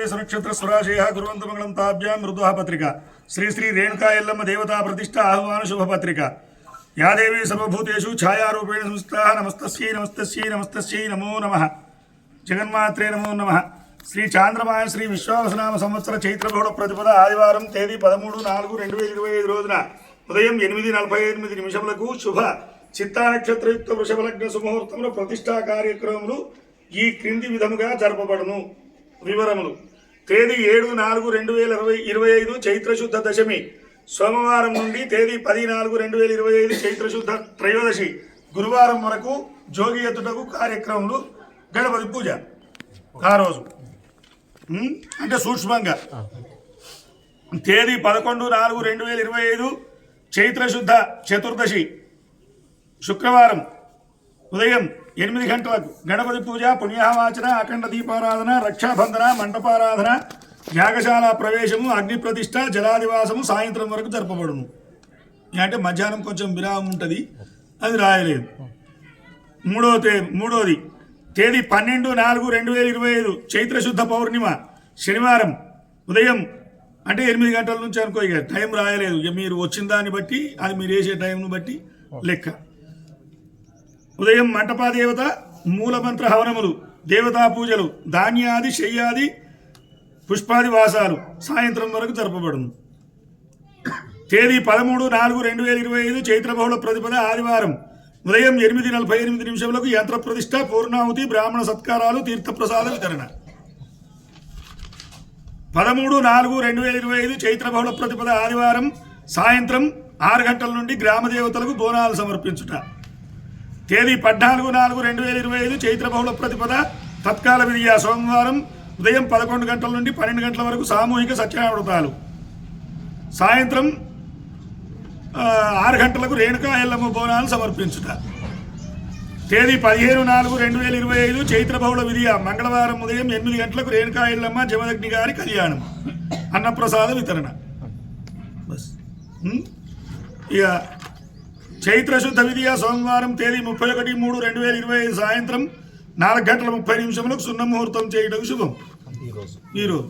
आश्वेश नक्षत्र स्वराशय गुरुवंतमंगलम ताभ्यां मृदुः पत्रिका श्री श्री रेणुका यल्लम्म देवता प्रतिष्ठा आह्वान शुभ पत्रिका या देवी सर्वभूतेषु छायारूपेण संस्थिता नमस्तस्यै नमस्तस्यै नमस्तस्यै नमो नमः जगन्मात्रे नमो नमः श्री चांद्रमाय श्री विश्वावसनाम संवत्सर चैत्र बहुళ प्रतिपद आदिवारं तేదీ 13/4/2025 రోజున ఉదయం 8:48 నిమిషములకు శుభ చిత్తా నక్షత్రయుక్త వృషభ లగ్న సుముహూర్తంలో ప్రతిష్టా కార్యక్రమములు ఈ క్రింది విధముగా జరపబడును. వివరములు: తేదీ 7/4/2025 చైత్రశుద్ధ దశమి సోమవారం నుండి తేదీ 10/4/2025 చైత్రశుద్ధ త్రయోదశి గురువారం వరకు జోగి ఎత్తుటకు కార్యక్రమములు. గణపతి పూజ ఆ రోజు అంటే సూక్ష్మంగా తేదీ 11/4/2025 చైత్రశుద్ధ చతుర్దశి శుక్రవారం ఉదయం 8 గంటలకు గణపతి పూజ, పుణ్యాహవాచన, అఖండ దీపారాధన, రక్షాబంధన, మంటపారాధన, యాగశాల ప్రవేశము, అగ్ని ప్రతిష్ట, జలాదివాసము సాయంత్రం వరకు జరపబడును. అంటే మధ్యాహ్నం కొంచెం విరామం ఉంటుంది, అది రాయలేదు. మూడోది తేదీ 12/4/2025 చైత్రశుద్ధ పౌర్ణిమ శనివారం ఉదయం అంటే 8 గంటల నుంచి అనుకో, ఇక టైం రాయలేదు, ఇక మీరు వచ్చిన దాన్ని బట్టి అది మీరు వేసే టైంను బట్టి లెక్క. ఉదయం మంటపాదేవత మూలమంత్ర హవనములు, దేవతా పూజలు, ధాన్యాది శయ్యాది పుష్పాది వాసాలు సాయంత్రం వరకు జరపబడును. తేదీ 13/4/2025 చైత్ర బహుళ ప్రతిపద ఆదివారం ఉదయం 8:48 నిమిషములకు యంత్ర ప్రతిష్ట, పూర్ణాహుతి, బ్రాహ్మణ సత్కారాలు, తీర్థప్రసాద వితరణ. 13/4/2025 చైత్ర బహుళ ప్రతిపద ఆదివారం సాయంత్రం 6 గంటల నుండి గ్రామ దేవతలకు బోనాలు సమర్పించుట. తేదీ 14/4/2025 చైత్ర బహుళ ప్రతిపద తత్కాల విధియ సోమవారం ఉదయం 11 గంటల నుండి 12 గంటల వరకు సామూహిక సత్యనారాయణ వ్రతాలు. సాయంత్రం 6 గంటలకు రేణుకా ఎల్లమ్మ బోనాలు సమర్పించుట. తేదీ 15/4/2025 చైత్ర బహుళ విధియ మంగళవారం ఉదయం 8 గంటలకు రేణుకా ఎల్లమ్మ జమదగ్ని గారి కళ్యాణం, అన్నప్రసాద వితరణ. బస్. ఇక చైత్రశుద్ధ విధియ సోమవారం తేదీ 31/3/2025 సాయంత్రం 4 గంటల 30 నిమిషములకు సున్న ముహూర్తం చేయడం శుభం. ఈరోజు